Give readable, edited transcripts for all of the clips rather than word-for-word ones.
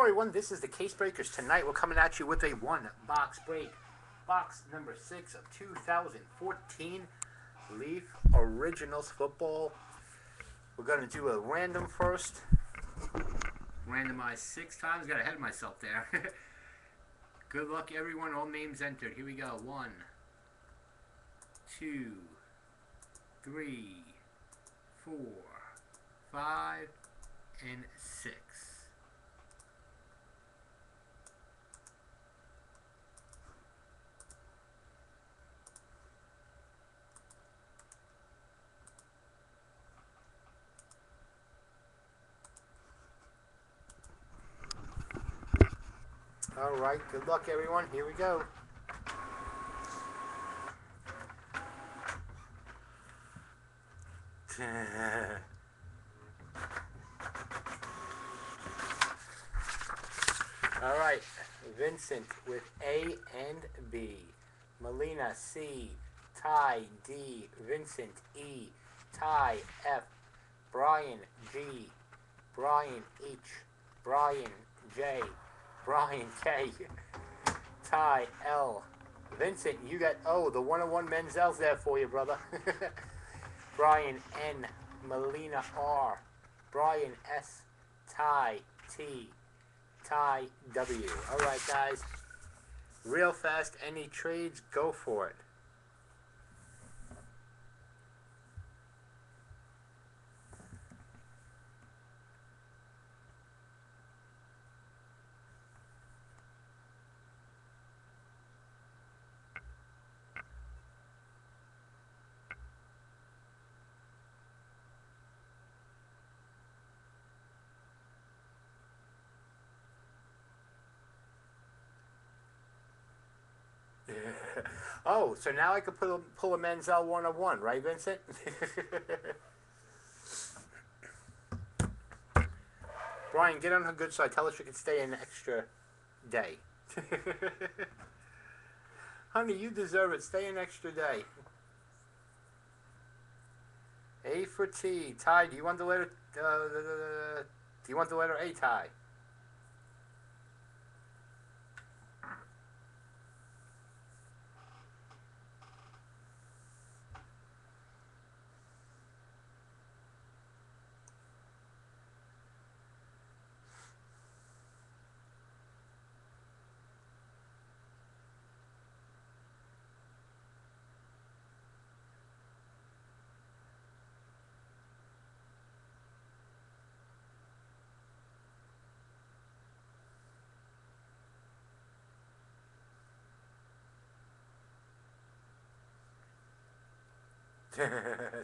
everyone, this is the Case Breakers. Tonight we're coming at you with a one-box break. Box number 6 of 2014 Leaf Originals Football. We're going to do a random first. Randomized 6 times. Got ahead of myself there. Good luck, everyone. All names entered. Here we go. 1, 2, 3, 4, 5, and 6. Alright, good luck everyone. Here we go. Alright, Vincent with A and B. Melina C. Ty D. Vincent E. Ty F. Brian G. Brian H. Brian J. Brian K. Ty L. Vincent, you got O. The 101 Menzel's there for you, brother. Brian N. Melina R. Brian S. Ty T. Ty W. Alright, guys. Real fast, any trades, go for it. Oh, so now I can pull a Menzel 101, right, Vincent? Brian, get on her good side. Tell her she can stay an extra day. Honey, you deserve it. Stay an extra day. A for T. Ty, do you want the letter? Do you want the letter A, Ty?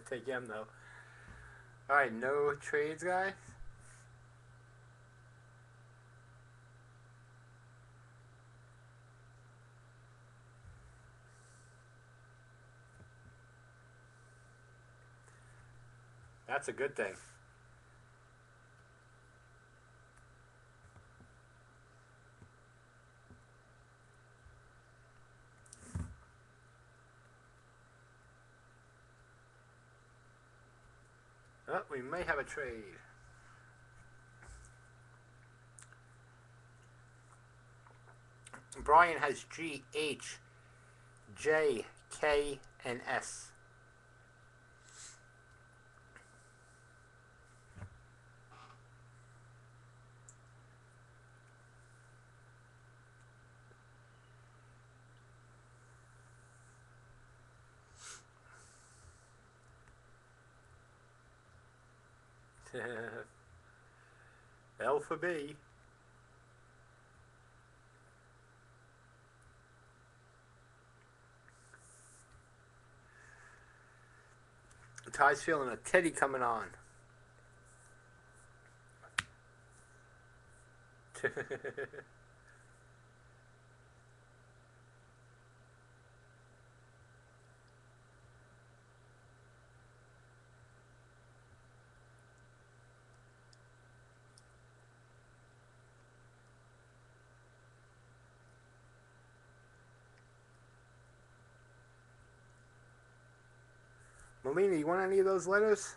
Take him though. Alright, no trades, guys. That's a good thing. Oh, we may have a trade. Brian has G, H, J, K, and S. L for B. Ty's feeling a Teddy coming on. Melina, you want any of those letters?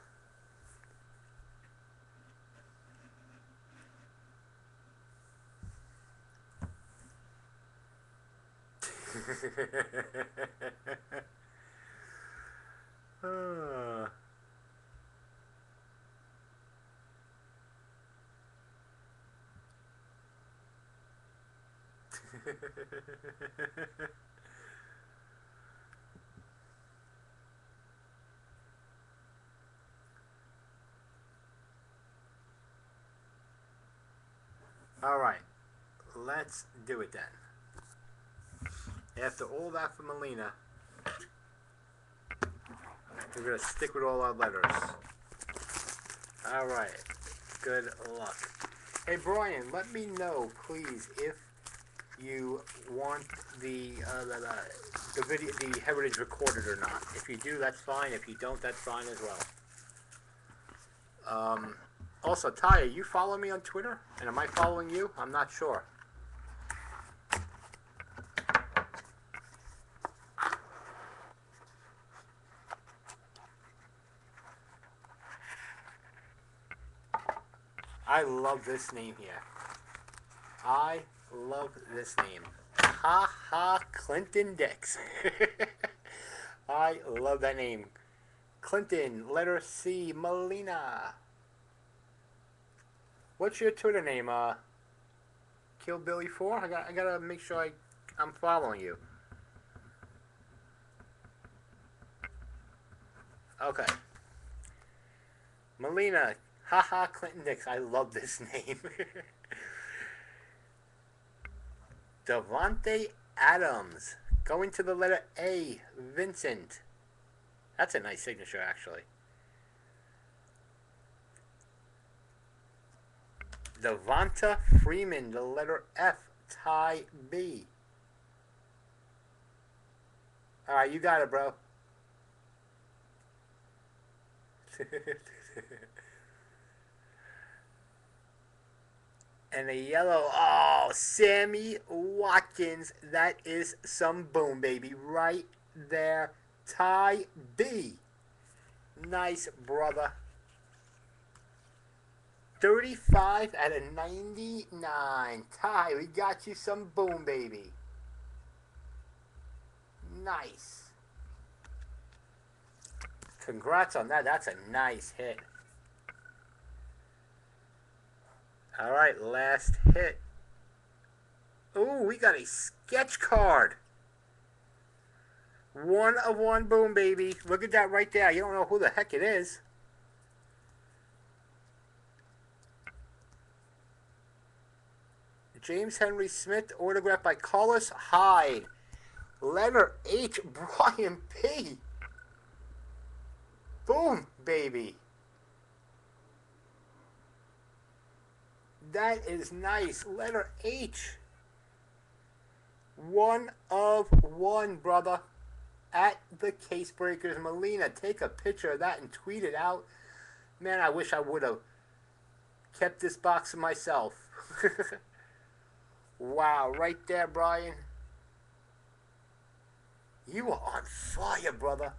Ah. All right, let's do it then. After all that for Melina, we're going to stick with all our letters. All right, good luck. Hey, Brian, let me know, please, if you want the video, the heritage recorded or not. If you do, that's fine. If you don't, that's fine as well. Also, Taya, you follow me on Twitter? And am I following you? I'm not sure. I love this name here. I love this name. Ha ha Clinton Dix. I love that name. Clinton, letter C, Melina. What's your Twitter name? Kill Billy 4? I gotta make sure I'm following you. Okay. Melina, haha Clinton Dix. I love this name. Devontae Adams. Going to the letter A, Vincent. That's a nice signature, actually. Devonta Freeman, the letter F, Ty B. Alright, you got it, bro. And a yellow, oh, Sammy Watkins. That is some boom, baby. Right there. Ty B. Nice, brother. 35 out of 99. Ty, we got you some boom, baby. Nice. Congrats on that. That's a nice hit. Alright, last hit. Ooh, we got a sketch card. 1 of 1 boom, baby. Look at that right there. You don't know who the heck it is. James Henry Smith, autographed by Carlos Hyde. Letter H, Brian P. Boom, baby. That is nice. Letter H. 1 of 1, brother. At the Case Breakers. Melina, take a picture of that and tweet it out. Man, I wish I would have kept this box to myself. Wow, right there, Brian. You are on fire, brother.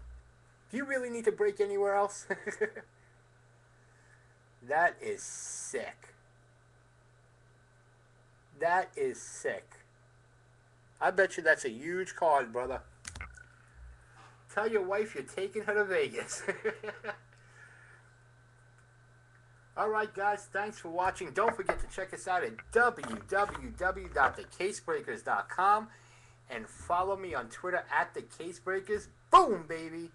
Do you really need to break anywhere else? That is sick. That is sick. I bet you that's a huge card, brother. Tell your wife you're taking her to Vegas. Alright guys, thanks for watching. Don't forget to check us out at www.thecasebreakers.com and follow me on Twitter at thecasebreakers. Boom, baby!